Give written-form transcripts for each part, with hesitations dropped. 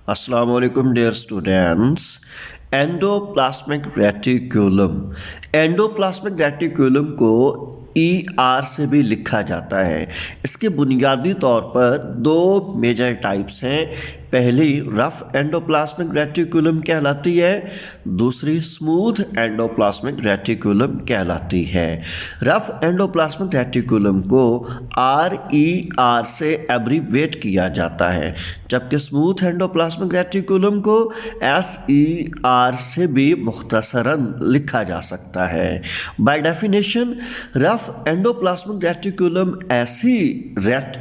Assalamu alaikum dear students. Endoplasmic reticulum, endoplasmic reticulum को ER से भी लिखा जाता है। इसके बुनियादी तौर पर दो मेजर टाइप्स हैं। पहली रफ एंडोप्लाज्मिक रेटिकुलम कहलाती है, दूसरी स्मूथ एंडोप्लाज्मिक रेटिकुलम कहलाती है। रफ एंडोप्लाज्मिक रेटिकुलम को RER से एब्रीवेट किया जाता है, जबकि स्मूथ एंडोप्लाज्मिक रेटिकुलम को SER से भी मुख्तसरन लिखा जा सकता है। By definition rough endoplasmic reticulum ऐसी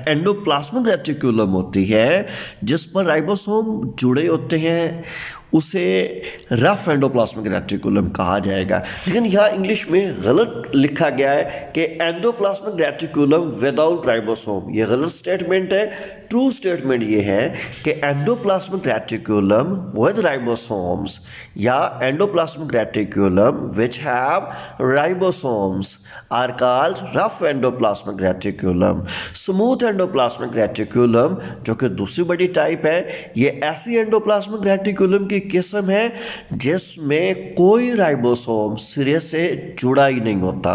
एंडोप्लाज्मिक रेटिकुलम होती है जिस पर राइबोसोम जुड़े होते हैं, उसे रफ एंडोप्लाज्मिक रेटिकुलम कहा जाएगा। लेकिन यहाँ इंग्लिश में गलत लिखा गया है कि एंडोप्लाज्मिक रेटिकुलम विदाउट राइबोसोम। ये गलत स्टेटमेंट है। ट्रू स्टेटमेंट ये है कि एंडोप्लाज्मिक रेटिकुलम विद राइबोसोम्स या endoplasmic reticulum which have ribosomes are called rough endoplasmic reticulum. Smooth endoplasmic reticulum जो कि दूसरी बड़ी टाइप है, ये ऐसी एंडोप्लाज्मिक रेटिकुलम की किस्म है जिसमें कोई राइबोसोम सिरे से जुड़ा ही नहीं होता।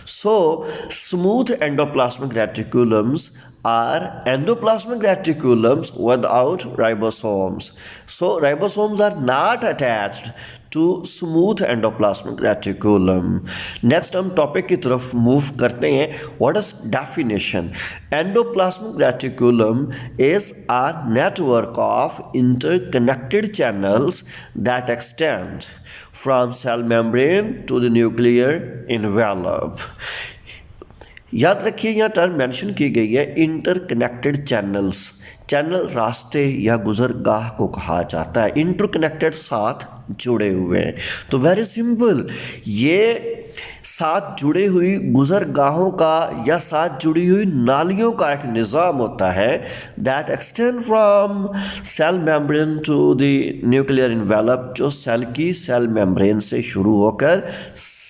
So smooth endoplasmic reticulums are endoplasmic reticulums without ribosomes. So ribosomes are not attached to smooth endoplasmic reticulum. Next हम टॉपिक की तरफ मूव करते हैं। What is definition? Endoplasmic reticulum is a network of interconnected channels that extend from cell membrane to the nuclear envelope. याद रखिए यहाँ term mention की गई है इंटरकनेक्टेड चैनल्स। चैनल रास्ते या गुजरगाह को कहा जाता है, इंटरकनेक्टेड साथ जुड़े हुए हैं। तो वेरी सिंपल, ये साथ जुड़ी हुई गुजरगाहों का या साथ जुड़ी हुई नालियों का एक निज़ाम होता है that extend from cell membrane to the nuclear envelope, जो सेल की सेल मेम्ब्रेन से शुरू होकर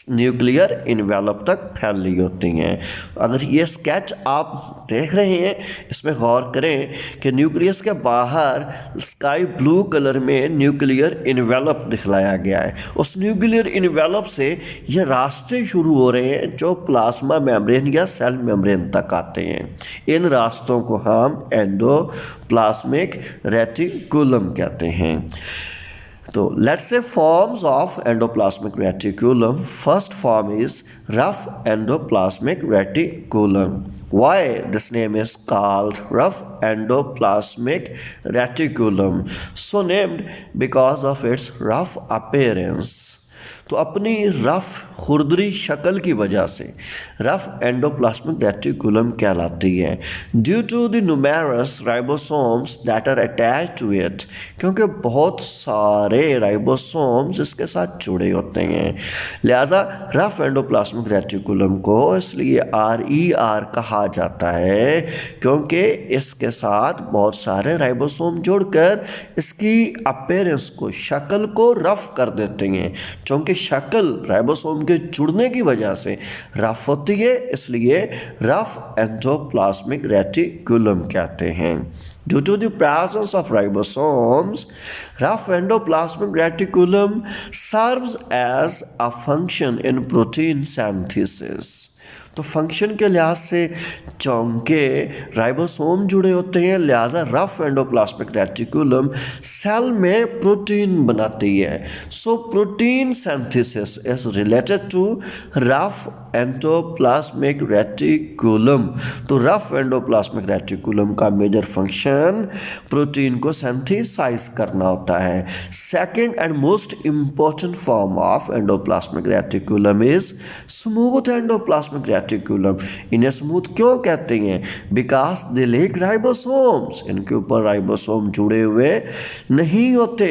न्यूक्लियर इन्वेलप तक फैल रही होती हैं। अगर ये स्केच आप देख रहे हैं, इसमें गौर करें कि न्यूक्लियस के बाहर स्काई ब्लू कलर में न्यूक्लियर इन्वेलप दिखलाया गया है। उस न्यूक्लियर इन्वेलप से ये रास्ते शुरू हो रहे हैं जो प्लाज्मा मेम्ब्रेन या सेल मेम्ब्रेन तक आते हैं। इन रास्तों को हम एंडोप्लाज्मिक रेटिकुलम कहते हैं। तो let's say forms of endoplasmic reticulum. First form is rough endoplasmic reticulum. Why this name is called rough endoplasmic reticulum? So named because of its rough appearance. तो अपनी रफ खुरदरी शक्ल की वजह से रफ एंडोप्लाज्मिक रेटिकुलम कहलाती है। Due to the numerous ribosomes that are attach to it, क्योंकि बहुत सारे राइबोसोम्स इसके साथ जुड़े होते हैं, लिहाजा रफ एंडोप्लाज्मिक रेटिकुलम को इसलिए RER कहा जाता है, क्योंकि इसके साथ बहुत सारे राइबोसोम जुड़कर इसकी अपीयरेंस को, शक्ल को रफ कर देते हैं। क्योंकि शक्ल राइबोसोम के जुड़ने की वजह से रफ होती है, इसलिए रफ एंडोप्लाज्मिक रेटिकुलम कहते हैं। Due to the presence of ribosomes, rough endoplasmic reticulum serves as a function in protein synthesis. तो फंक्शन के लिहाज से चूँकि राइबोसोम जुड़े होते हैं, लिहाजा रफ एंडोप्लाज्मिक रेटिकुलम सेल में प्रोटीन बनाती है। So protein synthesis is related to rough endoplasmic reticulum. तो रफ एंडोप्लाज्मिक रेटिकुलम का मेजर फंक्शन प्रोटीन को सिंथेसाइज करना होता है। Second and most important form of endoplasmic reticulum is smooth endoplasmic reticulum. इन्हें स्मूथ क्यों कहते हैं? बिकॉज दे लैक राइबोसोम्स, इनके ऊपर राइबोसोम जुड़े हुए नहीं होते,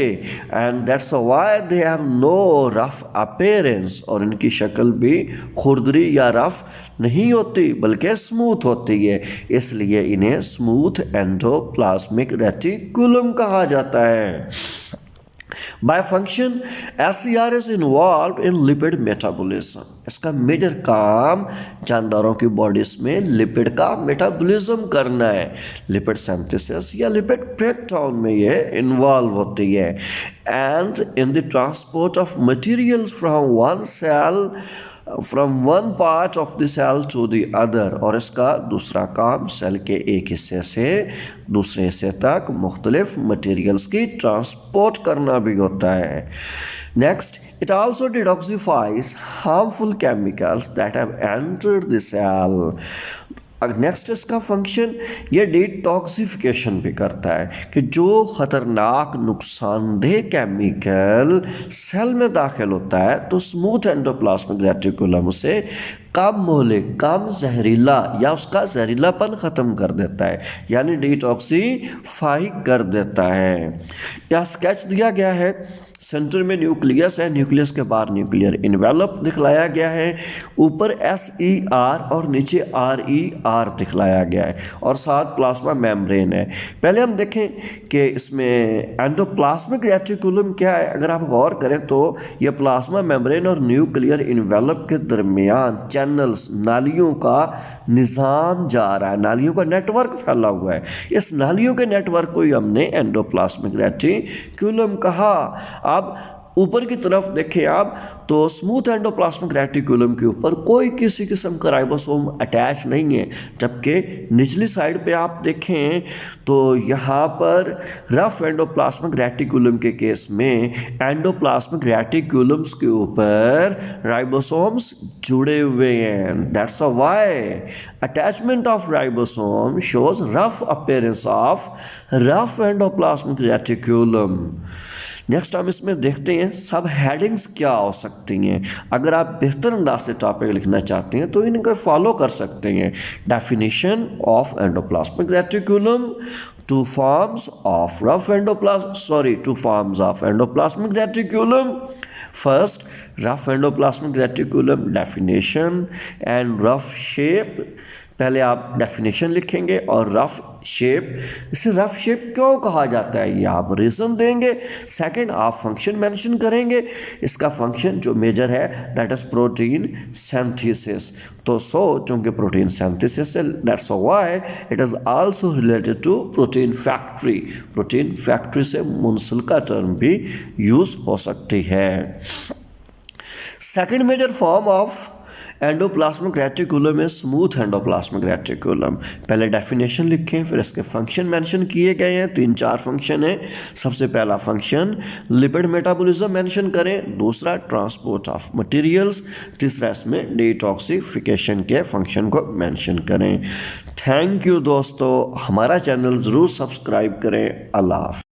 and that's why they have no rough appearance, और इनकी शक्ल भी खुरदरी या रफ नहीं होती बल्कि स्मूथ होती है, इसलिए इन्हें स्मूथ एंडोप्लाज्मिक रेटिकुलम कहा जाता है। By function SCR is involve in lipid metabolism. इसका मेजर काम जानदारों की बॉडीज में लिपिड का मेटाबॉलिज्म करना है। लिपिड सिंथेसिस या लिपिड ब्रेकडाउन में ये इन्वॉल्व होती है। And in the transport of materials from one part of the cell to the other. और इसका दूसरा काम सेल के एक हिस्से से दूसरे हिस्से तक मुख्तलिफ मटेरियल्स की ट्रांसपोर्ट करना भी होता है। Next, it also detoxifies harmful chemicals that have entered the cell। Next इसका फंक्शन ये डिटॉक्सिफिकेशन भी करता है कि जो ख़तरनाक नुकसानदेह केमिकल सेल में दाखिल होता है तो स्मूथ एंडोप्लाज्मिक रेटिकुलम उसे कम मोहलिक, कम जहरीला या उसका जहरीलापन ख़त्म कर देता है, यानी डिटॉक्सीफाई कर देता है। यहाँ स्केच दिया गया है, सेंटर में न्यूक्लियस है, न्यूक्लियस के बाहर न्यूक्लियर इन्वेलप दिखलाया गया है, ऊपर SER और नीचे RER दिखलाया गया है और साथ प्लाज्मा मेम्ब्रेन है। पहले हम देखें कि इसमें एंडोप्लाज्मिक रेटिकुलम क्या है। अगर आप गौर करें तो यह प्लाज्मा मेम्ब्रेन और न्यूक्लियर इन्वेलप के दरमियान चैनल्स, नालियों का निज़ाम जा रहा है, नालियों का नेटवर्क फैला हुआ है। इस नालियों के नेटवर्क को ही हमने एंडोप्लाज्मिक रेटिकुलम कहा। अब ऊपर की तरफ देखें आप तो स्मूथ एंडोप्लाज्मिक रेटिकुलम के ऊपर कोई किसी किस्म का राइबोसोम अटैच नहीं है, जबकि निचली साइड पे आप देखें तो यहाँ पर रफ एंडोप्लाज्मिक रेटिकुलम के केस में एंडोप्लाज्मिक रेटिकुलम्स के ऊपर राइबोसोम्स जुड़े हुए हैं। That's why attachment of ribosome shows rough appearance of rough endoplasmic reticulum. Next हम इसमें देखते हैं सब हेडिंग्स क्या हो सकती हैं। अगर आप बेहतर अंदाज से टॉपिक लिखना चाहते हैं तो इनको फॉलो कर सकते हैं। Definition of endoplasmic reticulum, two forms of endoplasmic reticulum. First, rough endoplasmic reticulum definition and rough shape। पहले आप डेफिनेशन लिखेंगे और रफ शेप। इसे रफ शेप क्यों कहा जाता है ये आप रीज़न देंगे। सेकंड, आप फंक्शन मेंशन करेंगे। इसका फंक्शन जो मेजर है दैट इज प्रोटीन सिंथेसिस। तो चूंकि प्रोटीन सिंथेसिस है that's why it is also related to protein factory. Protein factory से मुंसलिका टर्म भी यूज़ हो सकती है। Second major form of endoplasmic reticulum में स्मूथ एंडोप्लाज्मिक रेटिकुलम। पहले डेफिनेशन लिखें, फिर इसके फंक्शन मेंशन किए गए हैं। 3-4 फंक्शन हैं। सबसे पहला फंक्शन लिपिड मेटाबॉलिज्म मेंशन करें, दूसरा ट्रांसपोर्ट ऑफ मटेरियल्स, तीसरा इसमें डिटॉक्सिफिकेशन के फंक्शन को मेंशन करें। थैंक यू दोस्तों, हमारा चैनल ज़रूर सब्सक्राइब करें। अल्लाह हाफ़िज़।